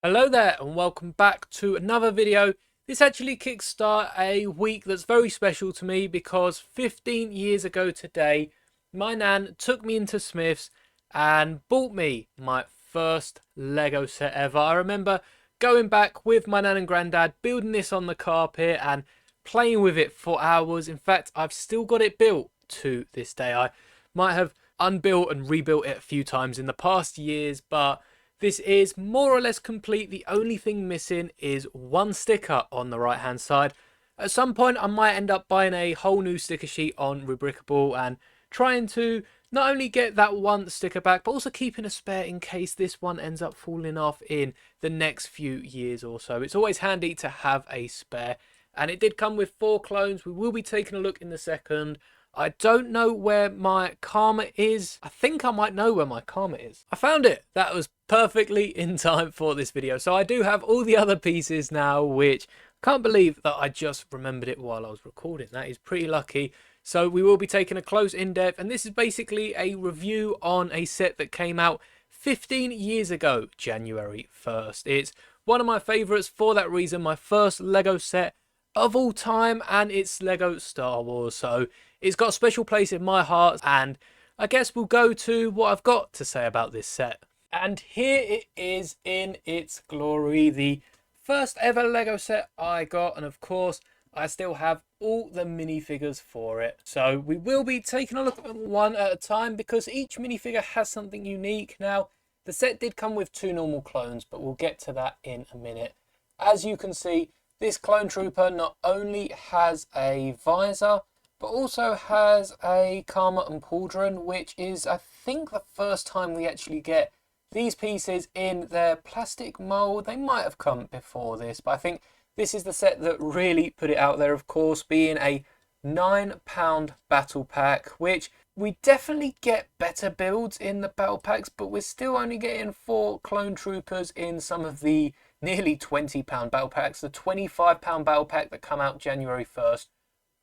Hello there and welcome back to another video. This actually kickstart a week that's very special to me because 15 years ago today, my nan took me into Smith's and bought me my first Lego set ever. I remember going back with my nan and granddad, building this on the carpet and playing with it for hours. In fact, I've still got it built to this day. I might have unbuilt and rebuilt it a few times in the past years, but this is more or less complete. The only thing missing is one sticker on the right hand side. At some point I might end up buying a whole new sticker sheet on Rubricable and trying to not only get that one sticker back but also keeping a spare in case this one ends up falling off in the next few years or so. It's always handy to have a spare, and it did come with 4 clones. We will be taking a look in the second. I don't know where my Karma is. I think I might know where my Karma is. I found it. That was perfectly in time for this video. So I do have all the other pieces now, which I can't believe that I just remembered it while I was recording. That is pretty lucky. So we will be taking a close in-depth, and this is basically a review on a set that came out 15 years ago, January 1st. It's one of my favourites for that reason, my first Lego set of all time, and it's Lego Star Wars. So it's got a special place in my heart, and I guess we'll go to what I've got to say about this set. And here it is in its glory, the first ever Lego set I got, and of course I still have all the minifigures for it. So we will be taking a look at them one at a time because each minifigure has something unique. Now, the set did come with 2 normal clones, but we'll get to that in a minute. As you can see, this clone trooper not only has a visor, but also has a Karma and Pauldron, which is, I think, the first time we actually get these pieces in their plastic mold. They might have come before this, but I think this is the set that really put it out there, of course, being a £9 battle pack, which we definitely get better builds in the battle packs, but we're still only getting 4 clone troopers in some of the nearly £20 battle packs. The £25 battle pack that come out January 1st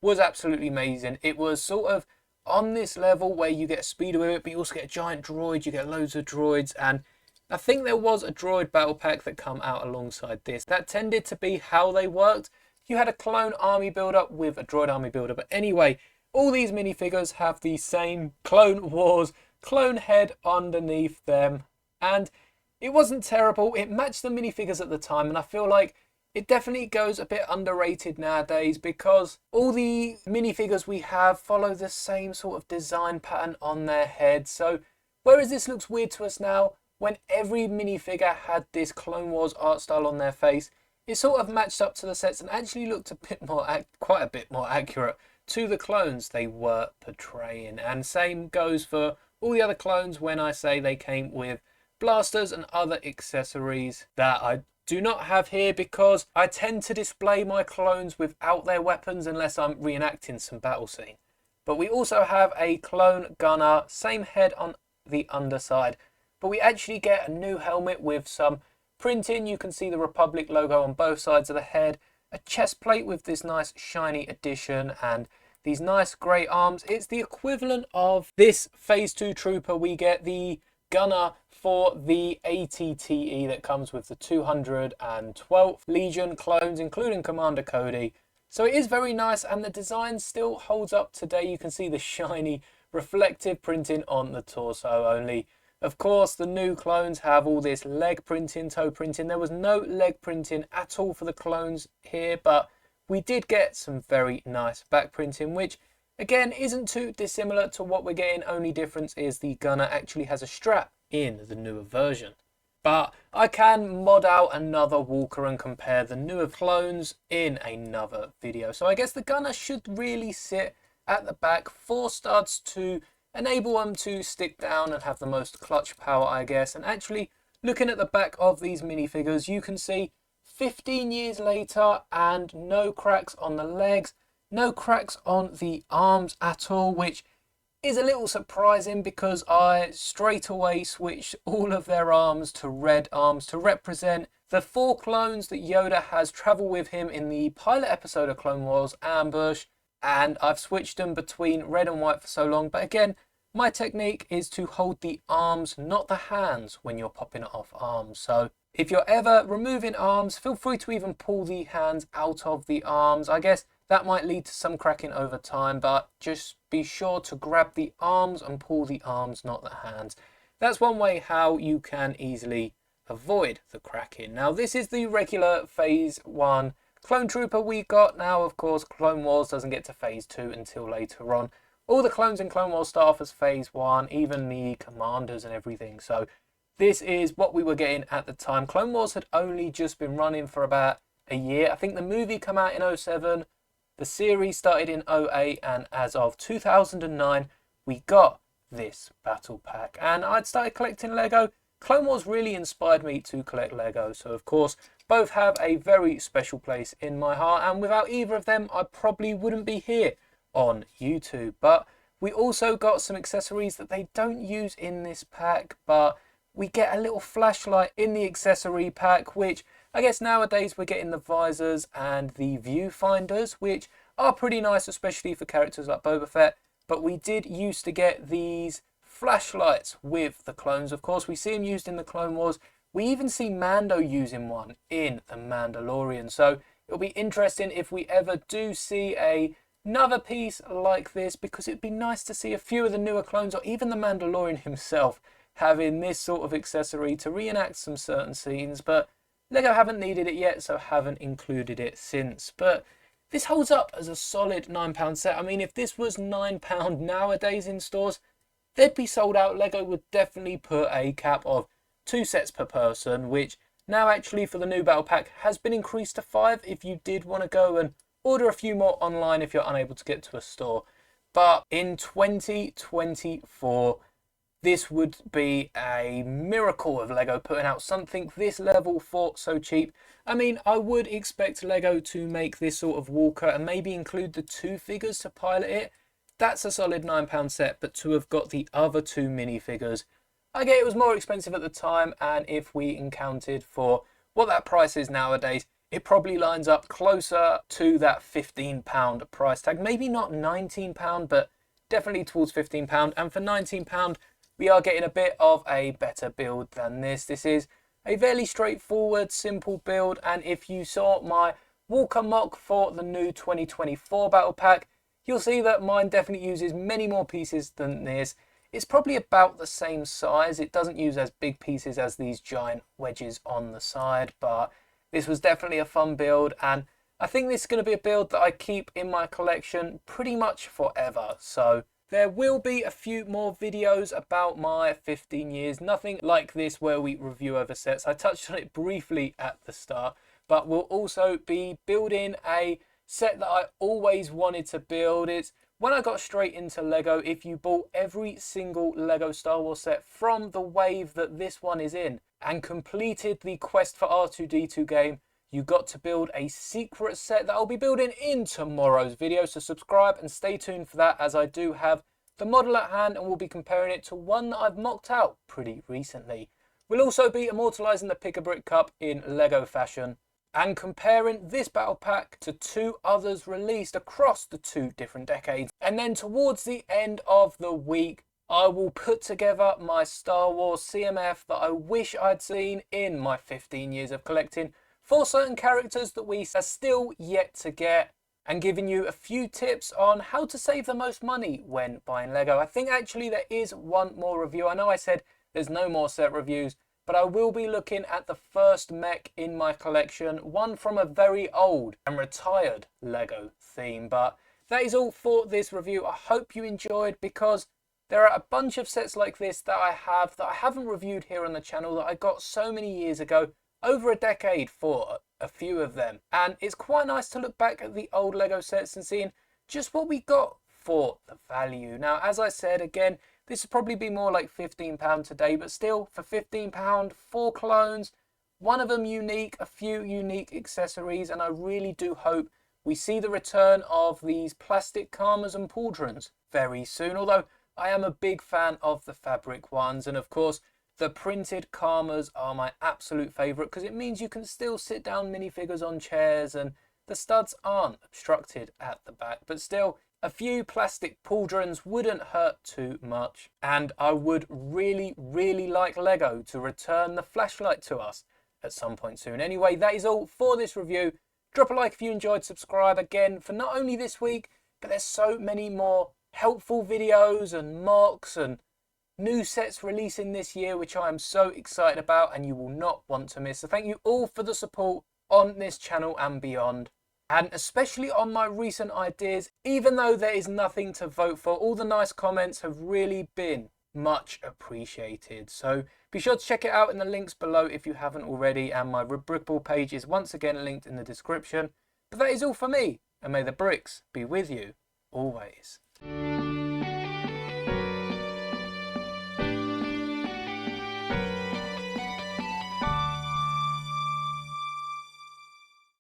was absolutely amazing. It was sort of on this level where you get a speeder with it, but you also get a giant droid, you get loads of droids, and I think there was a droid battle pack that come out alongside this. That tended to be how they worked. You had a clone army builder with a droid army builder, but anyway, all these minifigures have the same Clone Wars clone head underneath them, and it wasn't terrible. It matched the minifigures at the time, and I feel like it definitely goes a bit underrated nowadays because all the minifigures we have follow the same sort of design pattern on their head. So whereas this looks weird to us now, when every minifigure had this Clone Wars art style on their face, it sort of matched up to the sets and actually looked a bit more, quite a bit more accurate to the clones they were portraying. And same goes for all the other clones when I say they came with blasters and other accessories that I do not have here because I tend to display my clones without their weapons unless I'm reenacting some battle scene. But we also have a clone gunner, same head on the underside, but we actually get a new helmet with some printing. You can see the Republic logo on both sides of the head, a chest plate with this nice shiny addition, and these nice grey arms. It's the equivalent of this Phase 2 trooper. We get the gunner for the ATTE that comes with the 212th Legion clones, including Commander Cody. So it is very nice, and the design still holds up today. You can see the shiny reflective printing on the torso only. Of course, the new clones have all this leg printing, toe printing. There was no leg printing at all for the clones here, but we did get some very nice back printing, which again isn't too dissimilar to what we're getting. Only difference is the gunner actually has a strap in the newer version. But I can mod out another walker and compare the newer clones in another video. So I guess the gunner should really sit at the back, 4 studs to enable them to stick down and have the most clutch power, I guess. And actually looking at the back of these minifigures, you can see 15 years later and no cracks on the legs, no cracks on the arms at all, which is a little surprising because I straight away switched all of their arms to red arms to represent the 4 clones that Yoda has travelled with him in the pilot episode of Clone Wars Ambush, and I've switched them between red and white for so long. But again, my technique is to hold the arms, not the hands, when you're popping it off arms. So If you're ever removing arms, feel free to even pull the hands out of the arms. I guess that might lead to some cracking over time, but just be sure to grab the arms and pull the arms, not the hands. That's one way how you can easily avoid the cracking. Now, this is the regular Phase 1 Clone Trooper we got. Now, of course, Clone Wars doesn't get to Phase 2 until later on. All the clones in Clone Wars start off as Phase 1, even the commanders and everything. So this is what we were getting at the time. Clone Wars had only just been running for about a year. I think the movie came out in 07, the series started in 08, and as of 2009, we got this battle pack. And I'd started collecting Lego. Clone Wars really inspired me to collect Lego. So, of course, both have a very special place in my heart. And without either of them, I probably wouldn't be here on YouTube. But we also got some accessories that they don't use in this pack, but we get a little flashlight in the accessory pack, which I guess nowadays we're getting the visors and the viewfinders, which are pretty nice, especially for characters like Boba Fett. But we did used to get these flashlights with the clones. Of course, we see them used in the Clone Wars. We even see Mando using one in The Mandalorian. So it'll be interesting if we ever do see another piece like this, because it'd be nice to see a few of the newer clones, or even the Mandalorian himself, having this sort of accessory to reenact some certain scenes. But Lego haven't needed it yet, so haven't included it since. But this holds up as a solid £9 set. I mean, if this was £9 nowadays in stores, they'd be sold out. Lego would definitely put a cap of 2 sets per person, which now actually for the new battle pack has been increased to 5 if you did want to go and order a few more online if you're unable to get to a store. But in 2024, this would be a miracle of Lego putting out something this level for so cheap. I mean, I would expect Lego to make this sort of walker and maybe include the 2 figures to pilot it. That's a solid £9 set, but to have got the other 2 minifigures, I get it was more expensive at the time, and if we encountered for what that price is nowadays, it probably lines up closer to that £15 price tag. Maybe not £19, but definitely towards £15. And for £19, we are getting a bit of a better build than this. This is a fairly straightforward, simple build. And if you saw my Walker mock for the new 2024 battle pack, you'll see that mine definitely uses many more pieces than this. It's probably about the same size. It doesn't use as big pieces as these giant wedges on the side, but this was definitely a fun build, and I think this is going to be a build that I keep in my collection pretty much forever. So there will be a few more videos about my 15 years, nothing like this where we review over sets. I touched on it briefly at the start, but we'll also be building a set that I always wanted to build. It's when I got straight into Lego, if you bought every single Lego Star Wars set from the wave that this one is in and completed the Quest for R2-D2 game, you got to build a secret set that I'll be building in tomorrow's video. So subscribe and stay tuned for that, as I do have the model at hand and we'll be comparing it to one that I've mocked out pretty recently. We'll also be immortalising the Pick-a-Brick Cup in Lego fashion and comparing this battle pack to 2 others released across the 2 different decades. And then towards the end of the week, I will put together my Star Wars CMF that I wish I'd seen in my 15 years of collecting for certain characters that we are still yet to get, and giving you a few tips on how to save the most money when buying Lego. I think actually there is one more review. I know I said there's no more set reviews, but I will be looking at the first mech in my collection, one from a very old and retired Lego theme. But that is all for this review. I hope you enjoyed, because there are a bunch of sets like this that I haven't reviewed here on the channel that I got so many years ago, over a decade for a few of them. And it's quite nice to look back at the old Lego sets and seeing just what we got for the value. Now, as I said, again, this would probably be more like £15 today, but still, for £15, 4 clones, one of them unique, a few unique accessories, and I really do hope we see the return of these plastic Karmas and Pauldrons very soon, although I am a big fan of the fabric ones, and of course, the printed Karmas are my absolute favourite, because it means you can still sit down minifigures on chairs and the studs aren't obstructed at the back. But still, a few plastic Pauldrons wouldn't hurt too much. And I would really, really like Lego to return the flashlight to us. at some point soon. Anyway, that is all for this review. Drop a like if you enjoyed, subscribe again for not only this week, but there's so many more helpful videos and mocks and new sets releasing this year, which I am so excited about and you will not want to miss. So thank you all for the support on this channel and beyond. And especially on my recent ideas, even though there is nothing to vote for, all the nice comments have really been much appreciated. So be sure to check it out in the links below if you haven't already, and my Brickball page is once again linked in the description. But that is all for me, and may the bricks be with you always.